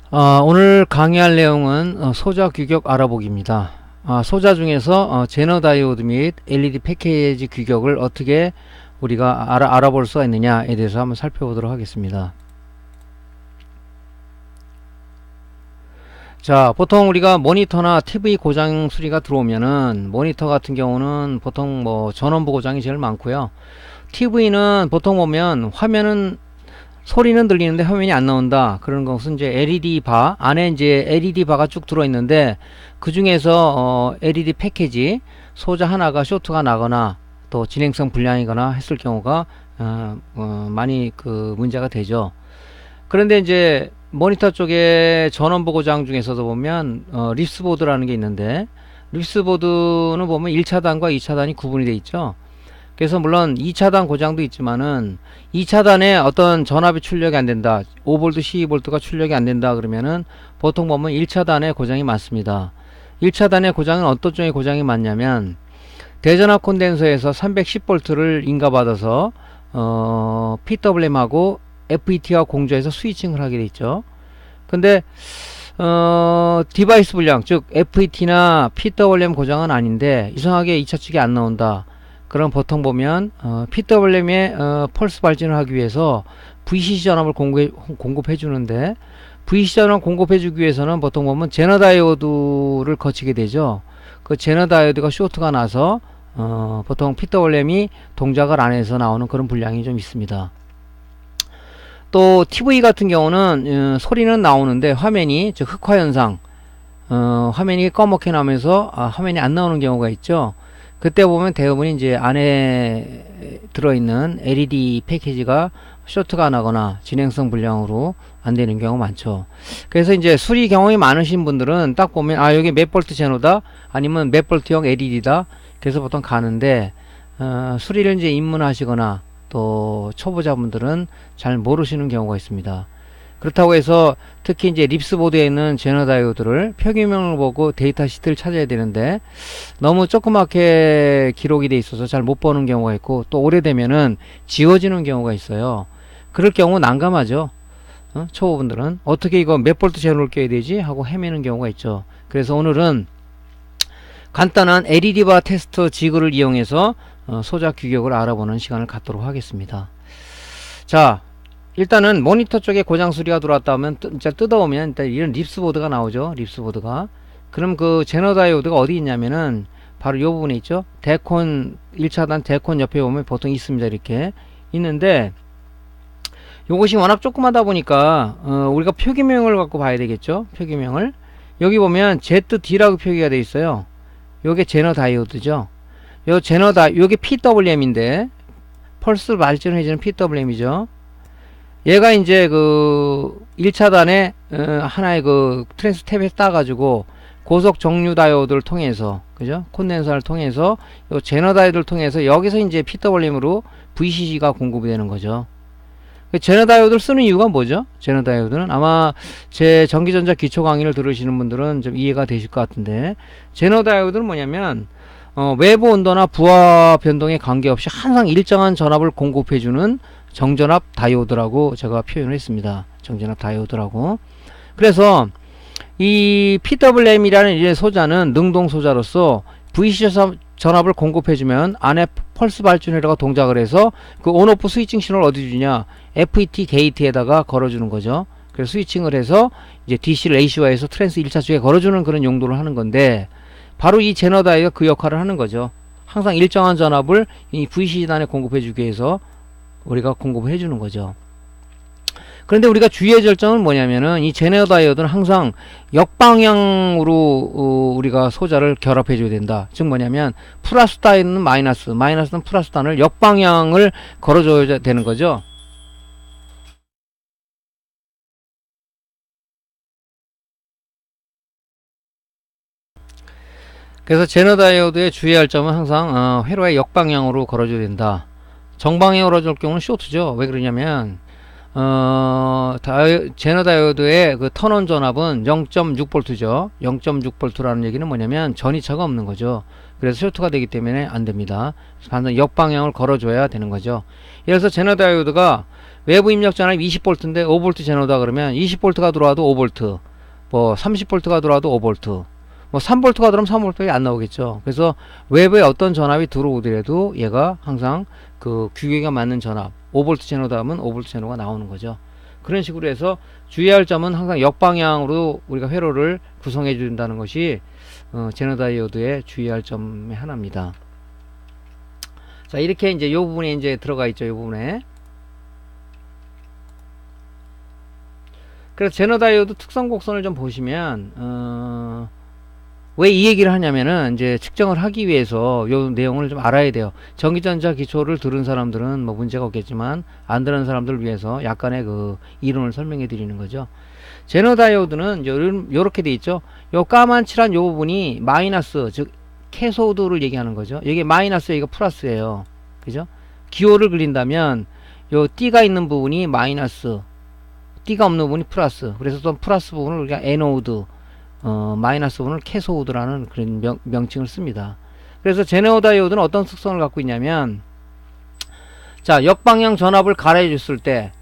오늘 강의할 내용은 소자 규격 알아보기입니다. 소자 중에서 제너 다이오드 및 LED 패키지 규격을 어떻게 우리가 알아볼 수가 있느냐에 대해서 한번 살펴보도록 하겠습니다. 자, 보통 우리가 모니터나 TV 고장 수리가 들어오면은 모니터 같은 경우는 보통 전원부 고장이 제일 많고요. TV는 보통 보면 화면은 소리는 들리는데 화면이 안 나온다. 그런 것은 이제 LED 바 안에 이제 LED 바가 쭉 들어 있는데 그 중에서 LED 패키지 소자 하나가 쇼트가 나거나 또 진행성 불량이거나 했을 경우가 많이 문제가 되죠. 그런데 이제 모니터 쪽에 전원부 고장 중에서도 보면 립스보드라는 게 있는데, 립스보드는 보면 1차단과 2차단이 구분이 돼 있죠. 그래서 물론 2차단 고장도 있지만은 2차단에 어떤 전압이 출력이 안 된다, 5V 12V가 출력이 안 된다 그러면은 보통 보면 1차단에 고장이 많습니다. 1차단의 고장은 어떤 쪽에 고장이 많냐면 대전압 콘덴서에서 310V를 인가받아서 PWM하고 FET와 공조해서 스위칭을 하게 돼 있죠. 근데 디바이스 불량, 즉 FET나 PWM 고장은 아닌데 이상하게 2차 측이 안 나온다. 그럼 보통 보면 PWM에 펄스 발진을 하기 위해서 VCC 전압을 공급해 주는데, VCC 전압 공급해 주기 위해서는 보통 보면 제너 다이오드를 거치게 되죠. 그 제너 다이오드가 쇼트가 나서 보통 PWM이 동작을 안 해서 나오는 그런 불량이 좀 있습니다. 또 TV 같은 경우는 소리는 나오는데 화면이, 즉 흑화 현상, 화면이 검게 나면서 화면이 안 나오는 경우가 있죠. 그때 보면 대부분 이제 안에 들어있는 LED 패키지가 쇼트가 나거나 진행성 불량으로 안 되는 경우가 많죠. 그래서 이제 수리 경험이 많으신 분들은 딱 보면 여기 몇 볼트 제너다, 아니면 몇 볼트형 LED다, 그래서 보통 가는데 수리를 이제 입문하시거나 또 초보자분들은 잘 모르시는 경우가 있습니다. 그렇다고 해서 특히 이제 립스보드에 있는 제너 다이오드를 표기명을 보고 데이터 시트를 찾아야 되는데 너무 조그맣게 기록이 돼 있어서 잘 못 보는 경우가 있고, 또 오래되면은 지워지는 경우가 있어요. 그럴 경우 난감하죠. 초보분들은 어떻게 이거 몇 볼트 제너를 껴야 되지 하고 헤매는 경우가 있죠. 그래서 오늘은 간단한 LED 바 테스트 지그를 이용해서 소자 규격을 알아보는 시간을 갖도록 하겠습니다. 자, 일단은 모니터 쪽에 고장 수리가 들어왔다 하면 뜯어오면 일단 이런 립스보드가 나오죠. 립스보드가. 그럼 그 제너 다이오드가 어디 있냐면은 바로 이 부분에 있죠. 데콘 1차단 데콘 옆에 보면 보통 있습니다. 이렇게 있는데 요것이 워낙 조그마다 보니까 우리가 표기명을 갖고 봐야 되겠죠. 표기명을 여기 보면 ZD라고 표기가 되어 있어요. 요게 제너 다이오드죠. 요게 PWM인데 펄스 발전을 해주는 PWM이죠. 얘가 이제 1차단에 하나의 트랜스 탭에 따가지고 고속 정류 다이오드를 통해서, 그죠? 콘덴서를 통해서 요 제너 다이오드를 통해서 여기서 이제 PWM으로 VCC가 공급이 되는 거죠. 제너 다이오드를 쓰는 이유가 뭐죠? 제너 다이오드는 아마 제 전기전자 기초 강의를 들으시는 분들은 좀 이해가 되실 것 같은데, 제너 다이오드는 뭐냐면 외부 온도나 부하 변동에 관계없이 항상 일정한 전압을 공급해주는 정전압 다이오드라고 제가 표현을 했습니다. 정전압 다이오드라고. 그래서 이 PWM이라는 이제 소자는 능동 소자로서 VCC 전압을 공급해주면 안에 펄스 발전회로가 동작을 해서 그 온오프 스위칭 신호를 어디 주냐, FET 게이트에다가 걸어주는 거죠. 그래서 스위칭을 해서 이제 DC를 AC화해서 트랜스 1차 쪽에 걸어주는 그런 용도를 하는 건데, 바로 이 제너 다이가 그 역할을 하는 거죠. 항상 일정한 전압을 이 VCC단에 공급해주기 위해서 우리가 공급을 해주는 거죠. 그런데 우리가 주의할 점은 뭐냐면은 이 제너 다이오드는 항상 역방향으로 우리가 소자를 결합해 줘야 된다. 즉 뭐냐면 플러스 단은 마이너스, 마이너스는 플러스 단을 역방향을 걸어줘야 되는 거죠. 그래서 제너 다이오드에 주의할 점은 항상 회로의 역방향으로 걸어줘야 된다. 정방향으로 걸어줄 경우는 쇼트죠. 왜 그러냐면 제너 다이오드의 그 턴온 전압은 0.6V죠. 0.6V라는 얘기는 뭐냐면 전이차가 없는 거죠. 그래서 쇼트가 되기 때문에 안 됩니다. 반드시 역방향을 걸어줘야 되는 거죠. 그래서 제너 다이오드가 외부 입력 전압이 20V인데 5V 제너다 그러면 20V가 들어와도 5V, 뭐 30V가 들어와도 5V, 뭐 3V가 들어오면 3V밖에 안 나오겠죠. 그래서 외부에 어떤 전압이 들어오더라도 얘가 항상 그 규격에 맞는 전압 5V 제너다 하면 5V 제너가 나오는 거죠. 그런 식으로 해서 주의할 점은 항상 역방향으로 우리가 회로를 구성해 준다는 것이 제너 다이오드의 주의할 점의 하나입니다. 자, 이렇게 이제 요 부분에 이제 들어가 있죠. 요 부분에. 그래서 제너 다이오드 특성 곡선을 좀 보시면 왜 이 얘기를 하냐면은 이제 측정을 하기 위해서 요 내용을 좀 알아야 돼요. 전기전자 기초를 들은 사람들은 뭐 문제가 없겠지만 안 들은 사람들을 위해서 약간의 그 이론을 설명해 드리는 거죠. 제너 다이오드는 요렇게 돼 있죠. 요 까만 칠한 요 부분이 마이너스, 즉 캐소드를 얘기하는 거죠. 이게 마이너스, 여기가 플러스예요. 그죠? 기호를 그린다면 요 띠가 있는 부분이 마이너스, 띠가 없는 부분이 플러스. 그래서 또 플러스 부분을 우리가 에노드, 마이너스 부분을 캐소드라는 그런 명칭을 씁니다. 그래서 제너 다이오드는 어떤 특성을 갖고 있냐면, 자, 역방향 전압을 가해줬을 때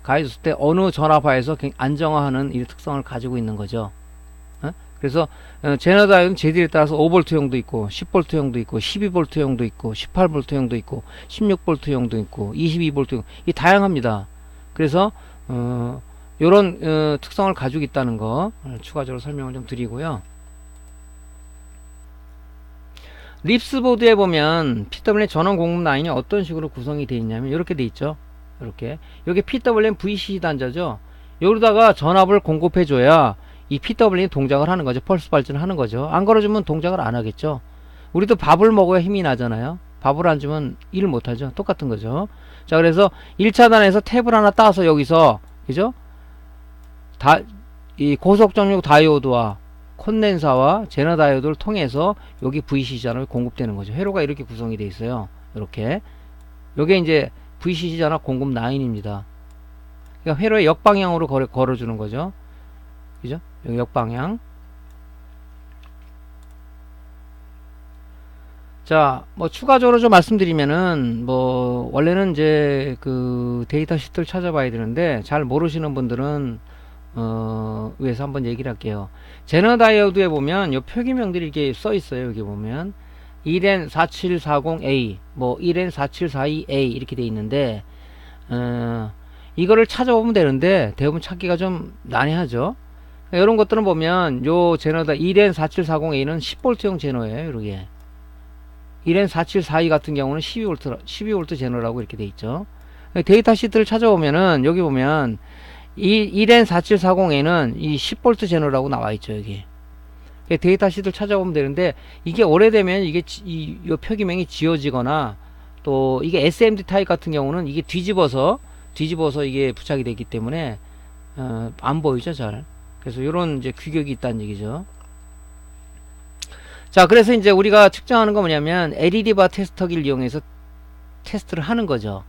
어느 전압하에서 안정화하는 이 특성을 가지고 있는 거죠. 그래서 제너 다이오드는 재질에 따라서 5V형도 있고 10V형도 있고 12V형도 있고 18V형도 있고 16V형도 있고 22V, 이 다양합니다. 그래서 요런 특성을 가지고 있다는 거 추가적으로 설명을 좀 드리고요. 립스보드에 보면 PWM 전원 공급 라인이 어떤 식으로 구성이 되어 있냐면 이렇게 되어 있죠. 이렇게 여기 PWM VCC 단자죠. 여기다가 전압을 공급해 줘야 이 PWM이 동작을 하는 거죠. 펄스 발전을 하는 거죠. 안 걸어주면 동작을 안 하겠죠. 우리도 밥을 먹어야 힘이 나잖아요. 밥을 안 주면 일을 못 하죠. 똑같은 거죠. 자, 그래서 1차단에서 탭을 하나 따서 여기서, 그죠? 이 고속정류 다이오드와 콘덴사와 제너 다이오드를 통해서 여기 VCC 전압이 공급되는 거죠. 회로가 이렇게 구성이 되어 있어요. 이렇게. 요게 이제 VCC 전압 공급 라인입니다. 그러니까 회로의 역방향으로 걸어주는 거죠. 그죠? 여기 역방향. 자, 뭐 추가적으로 좀 말씀드리면은 뭐 원래는 이제 그 데이터 시트를 찾아봐야 되는데 잘 모르시는 분들은 위해서 한번 얘기를 할게요. 제너 다이오드에 보면 요 표기명들이 이렇게 써 있어요. 여기 보면 1N4740A, 뭐 1N4742A 이렇게 돼 있는데 이거를 찾아보면 되는데 대부분 찾기가 좀 난해하죠. 이런 것들은 보면 요 제너다 1N4740A는 10V형 제너예요. 이렇게 1N4742 같은 경우는 12V 제너라고 이렇게 돼 있죠. 데이터 시트를 찾아보면은 여기 보면 이 1N4740A는 이 10V 제너라고 나와 있죠. 여기 데이터 시트를 찾아보면 되는데 이게 오래되면 이게 이 표기명이 지워지거나 또 이게 SMD 타입 같은 경우는 이게 뒤집어서 이게 부착이 되기 때문에 안 보이죠 잘. 그래서 이런 이제 규격이 있다는 얘기죠. 자, 그래서 이제 우리가 측정하는 건 뭐냐면 LED 바 테스터기를 이용해서 테스트를 하는 거죠.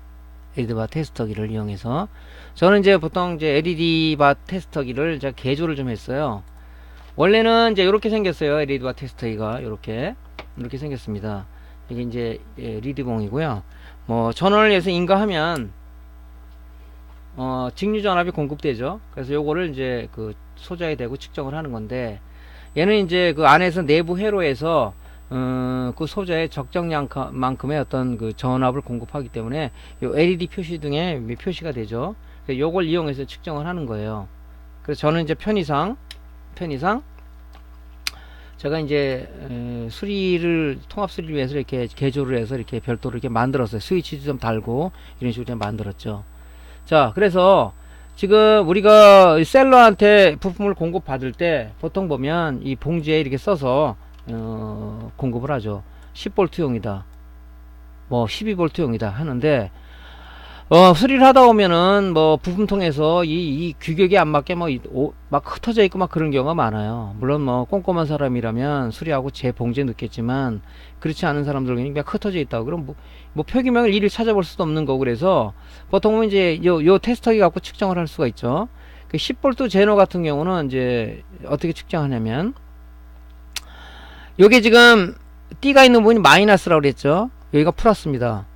LED 바 테스터기를 이용해서 저는 이제 보통 이제 LED 바 테스터기를 제가 개조를 좀 했어요. 원래는 이제 이렇게 생겼어요. LED 바 테스터기가 이렇게 생겼습니다. 이게 이제 리드봉이고요. 뭐 전원을 위해서 인가하면 직류 전압이 공급되죠. 그래서 요거를 이제 그 소자에 대고 측정을 하는 건데 얘는 이제 그 안에서 내부 회로에서 그 소자의 적정량만큼의 어떤 그 전압을 공급하기 때문에 요 LED 표시 등에 표시가 되죠. 그래서 요걸 이용해서 측정을 하는 거예요. 그래서 저는 이제 편의상 제가 이제 통합 수리를 위해서 이렇게 개조를 해서 이렇게 별도로 이렇게 만들었어요. 스위치도 좀 달고 이런 식으로 좀 만들었죠. 자, 그래서 지금 우리가 셀러한테 부품을 공급받을 때 보통 보면 이 봉지에 이렇게 써서 공급을 하죠. 10V용이다 뭐 12V용이다 하는데 수리를 하다 보면은 뭐 부품통에서 이 규격에 안 맞게 막 흩어져 있고 막 그런 경우가 많아요. 물론 뭐 꼼꼼한 사람이라면 수리하고 제 봉지에 넣겠지만 그렇지 않은 사람들은 그냥 흩어져 있다고 그럼 뭐 표기명을 일일 찾아볼 수도 없는 거고 그래서 보통은 이제 요 테스터기 갖고 측정을 할 수가 있죠. 그 10V 제너 같은 경우는 이제 어떻게 측정하냐면 요게 지금 띠가 있는 부분이 마이너스라고 그랬죠. 여기가 플러스입니다.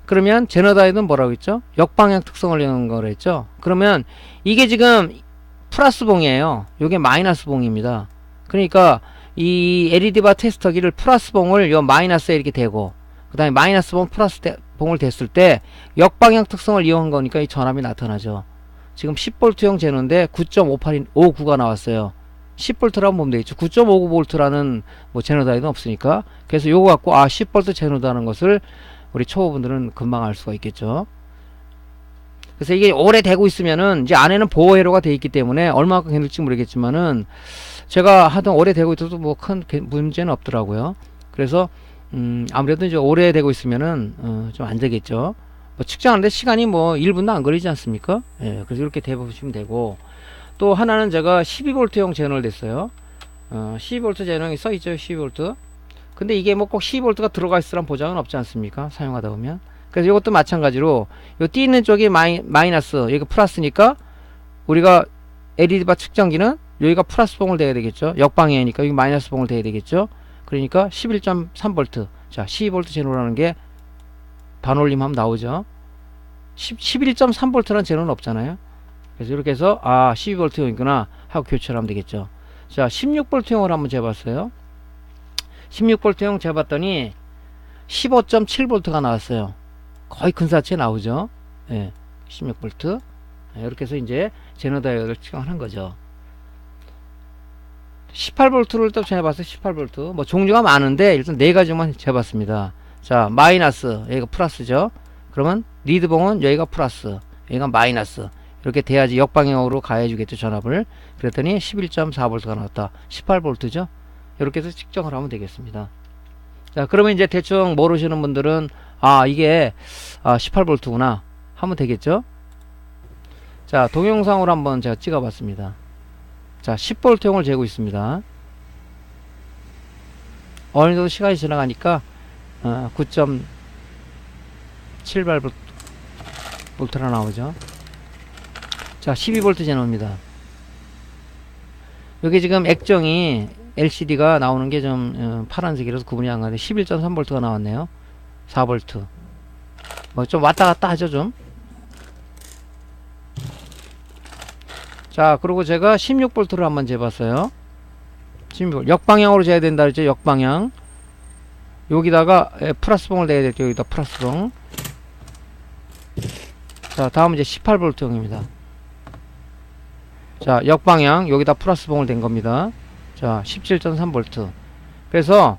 그러면 제너다이드는 뭐라고 했죠? 역방향 특성을 이용한 거라 했죠? 그러면 이게 지금 플러스 봉이에요. 이게 마이너스 봉입니다. 그러니까 이 LED 바 테스터기를 플러스 봉을 요 마이너스에 이렇게 대고 그 다음에 마이너스 봉 플러스 봉을 댔을 때 역방향 특성을 이용한 거니까 이 전압이 나타나죠. 지금 10V형 제너인데 9.59가 나왔어요. 10V라고 보면 되겠죠. 9.59V라는 뭐 제너다이는 없으니까. 그래서 요거 갖고 10V 제너다는 것을 우리 초보분들은 금방 알 수가 있겠죠. 그래서 이게 오래 되고 있으면은 이제 안에는 보호 회로가 돼 있기 때문에 얼마만큼 괜찮을지 모르겠지만은 제가 하던 오래 되고 있어도 뭐 큰 문제는 없더라고요. 그래서 아무래도 이제 오래 되고 있으면은 좀 안 되겠죠. 뭐 측정하는데 시간이 뭐 1분도 안 걸리지 않습니까? 예, 그래서 이렇게 대보시면 되고, 또 하나는 제가 12V형 제너를 댔어요. 12V 제너이 써있죠, 12V. 근데 이게 뭐 꼭 12V가 들어가 있으란 보장은 없지 않습니까? 사용하다 보면. 그래서 이것도 마찬가지로 요 띄 있는 쪽이 마이너스, 여기가 플러스니까 우리가 LED바 측정기는 여기가 플러스 봉을 대야 되겠죠. 역방향이니까 여기 마이너스 봉을 대야 되겠죠. 그러니까 11.3V. 자, 12V 제너라는 게 반올림하면 나오죠. 11.3V라는 제너는 없잖아요. 그래서 이렇게 해서 12V형이구나 하고 교체를 하면 되겠죠. 자, 16V형을 한번 재봤어요. 16V형 재봤더니 15.7V가 나왔어요. 거의 근사치에 나오죠. 예, 16V. 예, 이렇게 해서 이제 제너 다이어드를 측정하는 거죠. 18V를 또 재봤어요. 18V. 뭐 종류가 많은데 일단 네 가지만 재봤습니다. 자, 마이너스, 여기가 플러스죠. 그러면 리드봉은 여기가 플러스, 여기가 마이너스. 이렇게 돼야지 역방향으로 가해주겠죠, 전압을. 그랬더니 11.4V가 나왔다. 18V죠. 이렇게 해서 측정을 하면 되겠습니다. 자, 그러면 이제 대충 모르시는 분들은 이게 18V구나 하면 되겠죠. 자, 동영상으로 한번 제가 찍어봤습니다. 자, 10V형을 재고 있습니다. 어느 정도 시간이 지나가니까 9.78V가 나오죠. 자, 12V 제너입니다. 여기 지금 액정이 LCD가 나오는 게 좀 파란색이라서 구분이 안 가는데 11.3V가 나왔네요. 4V. 뭐 좀 왔다 갔다 하죠, 좀. 자, 그리고 제가 16V를 한번 재봤어요. 16V. 역방향으로 재야 된다 그랬죠, 역방향. 여기다가 플러스봉을 내야 될게요. 여기다 플러스봉. 자, 다음은 이제 18V형입니다. 자, 역방향 여기다 플러스봉을 댄 겁니다. 자, 17.3V. 그래서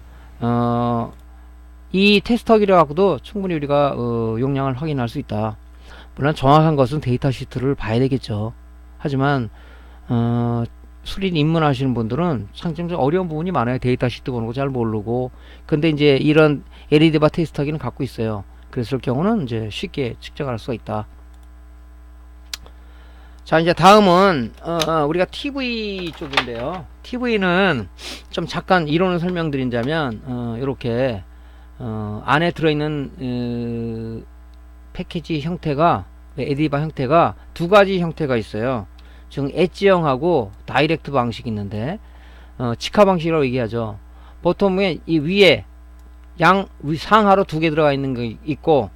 이 테스터기를 갖고도 충분히 우리가 용량을 확인할 수 있다. 물론 정확한 것은 데이터 시트를 봐야 되겠죠. 하지만 수린 입문하시는 분들은 상당히 좀 어려운 부분이 많아요. 데이터 시트 보는 거 잘 모르고. 근데 이제 이런 LED 바 테스터기는 갖고 있어요. 그랬을 경우는 이제 쉽게 측정할 수가 있다. 자, 이제 다음은 우리가 TV 쪽인데요. TV는 좀 잠깐 이론을 설명드린다면 이렇게 안에 들어있는 패키지 형태가, 에디바 형태가 두 가지 형태가 있어요. 즉 엣지형하고 다이렉트 방식이 있는데 직화 방식이라고 얘기하죠. 보통 이 위에 상하로 두 개 들어가 있는 거 있고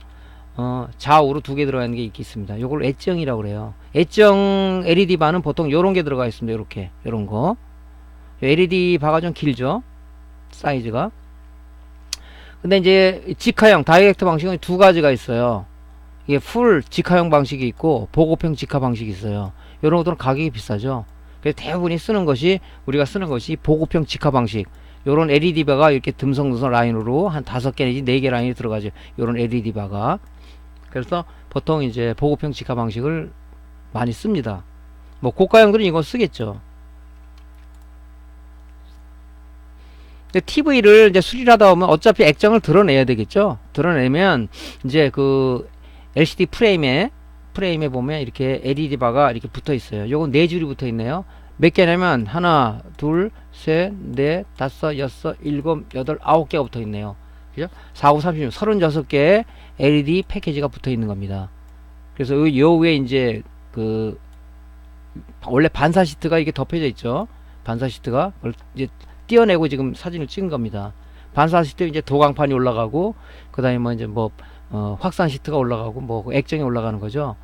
좌우로 두 개 들어가 있는 게 있습니다. 요걸 엣지형이라고 그래요. 엣지형 LED 바는 보통 요런 게 들어가 있습니다. 요렇게 요런 거. LED 바가 좀 길죠, 사이즈가. 근데 이제 직화형 다이렉트 방식은 두 가지가 있어요. 이게 풀 직화형 방식이 있고 보급형 직화 방식이 있어요. 요런 것들은 가격이 비싸죠. 그래서 대부분이 우리가 쓰는 것이 보급형 직화 방식. 요런 LED 바가 이렇게 듬성듬성 라인으로 한 5개 내지 4개 라인이 들어가죠. 요런 LED 바가. 그래서 보통 이제 보급형 직화 방식을 많이 씁니다. 뭐 고가형들은 이건 쓰겠죠. 근데 TV를 이제 수리하다 보면 어차피 액정을 드러내야 되겠죠. 드러내면 이제 그 LCD 프레임에 보면 이렇게 LED 바가 이렇게 붙어 있어요. 요건 4줄이 붙어 있네요. 몇 개냐면 하나, 둘, 셋, 넷, 다섯, 여섯, 일곱, 여덟, 9개가 붙어 있네요. 그죠? 4, 5, 36, 36개의 LED 패키지가 붙어 있는 겁니다. 그래서 요 위에 이제 원래 반사 시트가 이게 덮여져 있죠. 반사 시트가 이제 띄어내고 지금 사진을 찍은 겁니다. 반사 시트 이제 도광판이 올라가고, 그 다음에 뭐 이제 확산 시트가 올라가고 뭐 액정이 올라가는 거죠.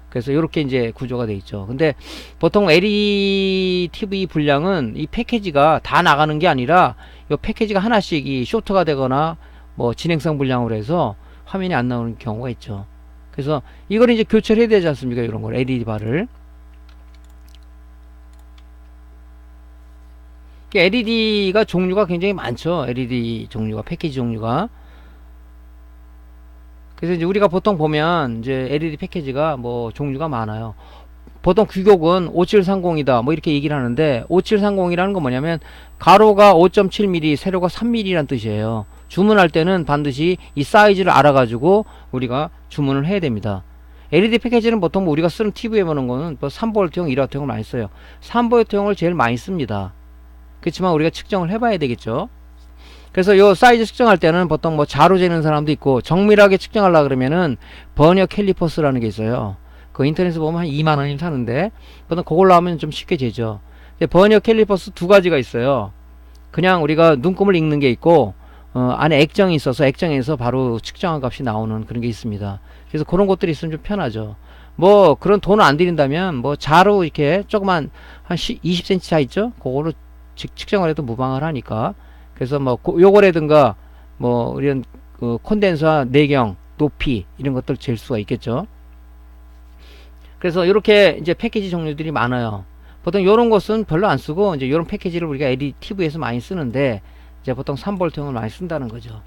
그래서 이렇게 이제 구조가 돼 있죠. 근데 보통 LED TV 분량은 이 패키지가 다 나가는 게 아니라 이 패키지가 하나씩 이 쇼트가 되거나 뭐 진행성 분량으로 해서 화면이 안 나오는 경우가 있죠. 그래서 이걸 이제 교체를 해야 되지 않습니까? 이런 걸 LED 바를. LED가 종류가 굉장히 많죠. LED 종류가, 패키지 종류가. 그래서 이제 우리가 보통 보면 이제 LED 패키지가 뭐 종류가 많아요. 보통 규격은 5730이다 뭐 이렇게 얘기를 하는데 5730이라는 건 뭐냐면 가로가 5.7mm, 세로가 3mm란 뜻이에요. 주문할 때는 반드시 이 사이즈를 알아가지고 우리가 주문을 해야 됩니다. LED 패키지는 보통 뭐 우리가 쓰는 TV에 보는 거는 뭐 3V형, 1W형을 많이 써요. 3V형을 제일 많이 씁니다. 그렇지만 우리가 측정을 해봐야 되겠죠. 그래서 요 사이즈 측정할 때는 보통 뭐 자로 재는 사람도 있고 정밀하게 측정하려 그러면은 버니어 캘리퍼스라는 게 있어요. 그 인터넷에 보면 한 2만원이면 사는데 보통 그걸로 하면 좀 쉽게 재죠. 버니어 캘리퍼스 두 가지가 있어요. 그냥 우리가 눈금을 읽는 게 있고 안에 액정이 있어서 액정에서 바로 측정한 값이 나오는 그런 게 있습니다. 그래서 그런 것들이 있으면 좀 편하죠. 뭐 그런 돈을 안 들인다면 뭐 자로 이렇게 조그만 한 20cm 차 있죠. 그거로 측정을 해도 무방을 하니까. 그래서 뭐 요거라든가 뭐 이런 그 콘덴서 내경, 높이 이런 것들 잴 수가 있겠죠. 그래서 이렇게 이제 패키지 종류들이 많아요. 보통 요런 것은 별로 안 쓰고 이제 요런 패키지를 우리가 LED TV에서 많이 쓰는데 이제 보통 3V형을 많이 쓴다는 거죠.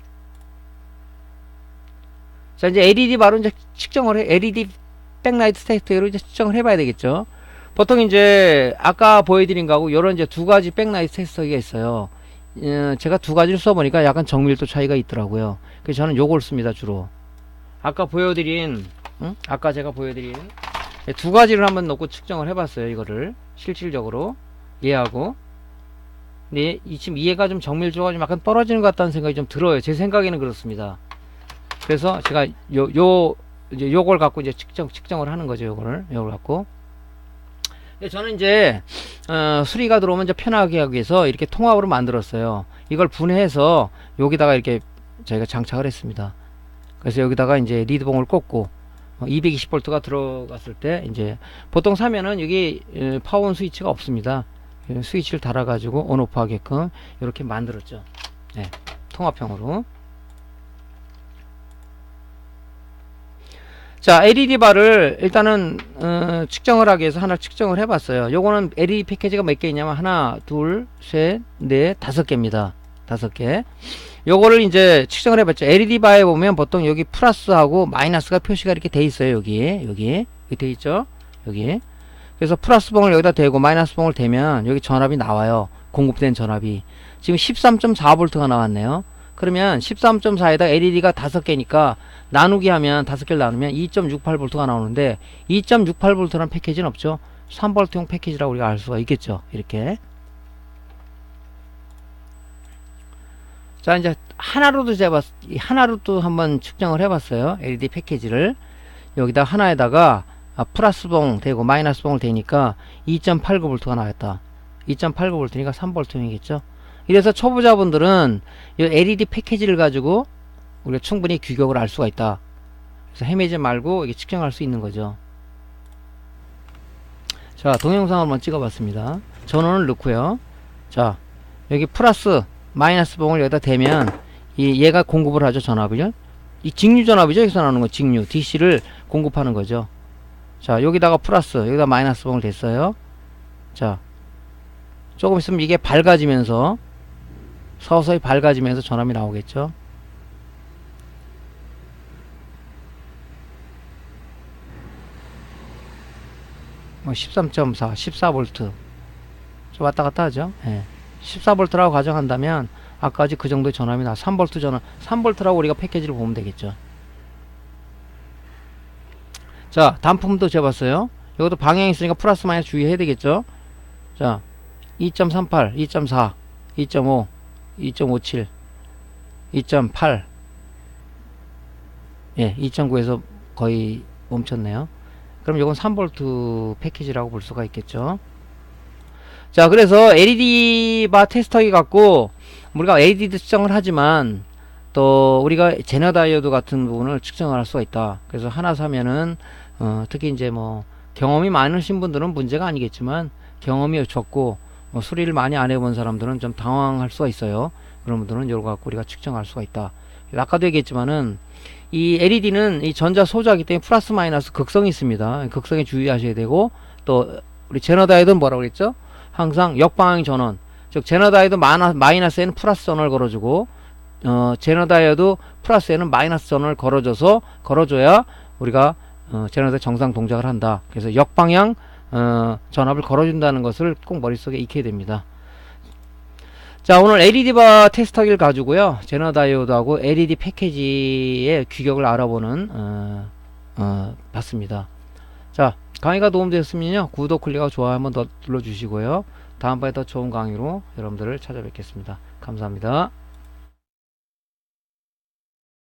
자, 이제 LED 바로 이제 측정을 해, LED 백라이트 테스트로 이제 측정을 해봐야 되겠죠. 보통 이제 아까 보여드린 거하고 요런 이제 두 가지 백라이트 테스터가 있어요. 제가 두 가지를 써보니까 약간 정밀도 차이가 있더라고요. 그래서 저는 요걸 씁니다, 주로. 아까 보여드린, 아까 제가 보여드린 두 가지를 한번 놓고 측정을 해봤어요, 이거를. 실질적으로. 얘하고. 근데 지금 이해가 좀 정밀도가 좀 약간 떨어지는 것 같다는 생각이 좀 들어요. 제 생각에는 그렇습니다. 그래서 제가 이제 요걸 갖고 이제 측정을 하는 거죠, 요걸 갖고. 저는 이제 수리가 들어오면 이제 편하게 하기 위해서 이렇게 통합으로 만들었어요. 이걸 분해해서 여기다가 이렇게 저희가 장착을 했습니다. 그래서 여기다가 이제 리드봉을 꽂고 220V가 들어갔을 때 이제 보통 사면은 여기 파워온 스위치가 없습니다. 스위치를 달아 가지고 온오프 하게끔 이렇게 만들었죠. 네, 통합형으로. 자, LED 바를 일단은 측정을 하기 위해서 하나 측정을 해봤어요. 요거는 LED 패키지가 몇 개 있냐면 하나, 둘, 셋, 넷, 5개입니다. 5개. 요거를 이제 측정을 해봤죠. LED 바에 보면 보통 여기 플러스하고 마이너스가 표시가 이렇게 돼 있어요. 여기 돼 있죠. 여기. 그래서 플러스 봉을 여기다 대고 마이너스 봉을 대면 여기 전압이 나와요. 공급된 전압이. 지금 13.4V가 나왔네요. 그러면 13.4에다 LED가 5개니까 나누기 하면 5개를 나누면 2.68V가 나오는데 2.68V라는 패키지는 없죠. 3V형 패키지라고 우리가 알 수가 있겠죠. 이렇게. 자, 이제 하나로도 한번 측정을 해봤어요. LED 패키지를. 여기다 하나에다가 플러스 봉 되고 마이너스 봉을 대니까 2.89V가 나왔다. 2.89V니까 3V형이겠죠. 이래서 초보자분들은 이 LED 패키지를 가지고 우리가 충분히 규격을 알 수가 있다. 그래서 헤매지 말고 이게 측정할 수 있는 거죠. 자, 동영상을 한번 찍어봤습니다. 전원을 넣고요. 자, 여기 플러스 마이너스 봉을 여기다 대면 얘가 공급을 하죠. 전압을요. 이 직류 전압이죠. 여기서 나오는 거 직류 DC를 공급하는 거죠. 자, 여기다가 플러스 여기다 마이너스 봉을 댔어요. 자, 조금 있으면 이게 밝아지면서 서서히 밝아지면서 전압이 나오겠죠. 뭐 13.4, 14V 좀 왔다 갔다 하죠. 예. 14V라고 가정한다면 아까지 그 정도의 전압이 나 3V 전압, 3V라고 우리가 패키지를 보면 되겠죠. 자, 단품도 재봤어요. 이것도 방향이 있으니까 플러스 마이너스 주의해야 되겠죠. 자, 2.38, 2.4, 2.5, 2.57, 2.8, 예, 2.9에서 거의 멈췄네요. 그럼 이건 3V 패키지라고 볼 수가 있겠죠. 자, 그래서 LED 바 테스터기 갖고 우리가 LED도 측정을 하지만 또 우리가 제너 다이오드 같은 부분을 측정을 할 수가 있다. 그래서 하나 사면은 특히 이제 뭐 경험이 많으신 분들은 문제가 아니겠지만 경험이 적고 수리를 많이 안 해본 사람들은 좀 당황할 수가 있어요. 그런 분들은 이거 갖고 우리가 측정할 수가 있다. 아까도 얘기했지만은 이 LED는 이 전자 소자이기 때문에 플러스 마이너스 극성이 있습니다. 극성에 주의하셔야 되고, 또 우리 제너 다이오드는 뭐라고 그랬죠? 항상 역방향 전원, 즉 제너 다이오드 마이너스에는 플러스 전원을 걸어주고 제너 다이오드 플러스에는 마이너스 전원을 걸어줘야 우리가 제너 다이오드 정상 동작을 한다. 그래서 역방향 전압을 걸어준다는 것을 꼭 머릿속에 익혀야 됩니다. 자, 오늘 LED바 테스터기를 가지고요, 제너 다이오드하고 LED 패키지의 규격을 알아보는 봤습니다. 자, 강의가 도움되셨으면요, 구독, 클릭하고 좋아요 한번 더 눌러주시고요, 다음번에 더 좋은 강의로 여러분들을 찾아뵙겠습니다. 감사합니다.